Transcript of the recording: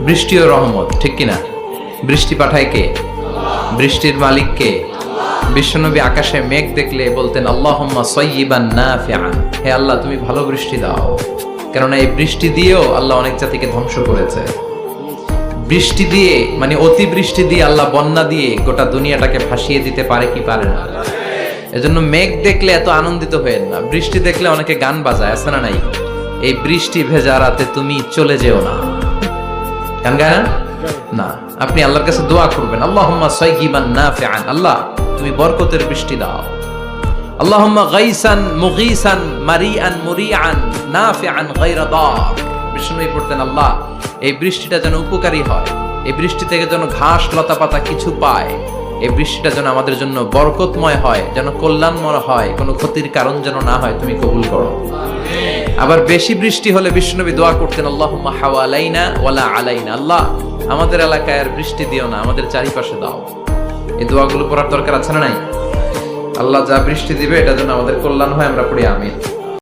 বৃষ্টিও রহমত, ঠিক কিনা? বৃষ্টি পাঠায় কে? বৃষ্টির মালিক কে? বিশ্বনবী আকাশে মেঘ দেখলে বলতেন আল্লাহুম্মা সাইয়্যিবান নাফিআন, হে আল্লাহ তুমি ভালো বৃষ্টি দাও। কেননা এই বৃষ্টি দিয়েও আল্লাহ অনেক জাতিকে ধ্বংস করেছে। বৃষ্টি দিয়ে মানে অতিবৃষ্টি দিয়ে আল্লাহ বন্যা দিয়ে গোটা দুনিয়াটাকে ভাসিয়ে দিতে পারে কি পারে না? এজন্য মেঘ দেখলে এত আনন্দিত হয়েন না, বৃষ্টি দেখলে অনেকে গান বাজায়, আছে না নাই? এই বৃষ্টি ভেজা রাতে তুমি চলে যেও না, গান গায় না? আপনি আল্লাহর কাছে দোয়া করবেন আল্লাহুম্মা সাইয়্যিবান নাফিআন, আল্লাহ তুমি বরকতের বৃষ্টি দাও। আল্লাহুম্মা গাইসান মুগীসান মারিআন মুরিআন নাফিআন গায়রা দার। বিষ্ণুই পড়তেন আল্লাহ এই বৃষ্টিটা যেন উপকারী হয়, এই বৃষ্টি থেকে যেন ঘাস লতা পাতা কিছু পায়, এই বৃষ্টিটা যেন আমাদের জন্য বরকতময় হয়, যেন কল্যাণময় হয়, কোনো ক্ষতির কারণ যেন না হয়, তুমি কবুল করো। আবার বেশি বৃষ্টি হলে বিষ্ণুনবী দোয়া করতেন আল্লাহুম্মা হাওয়ালাইনা ওয়ালা আলাইনা, আল্লাহ আমাদের এলাকায় আর বৃষ্টি দিও না, আমাদের চারিপাশে দাও। এই দোয়াগুলো পড়ার দরকার আছে না নাই? আল্লাহ যা বৃষ্টি দিবে এটা যেন আমাদের কল্যাণ হয়, আমরা পড়ি আমিন।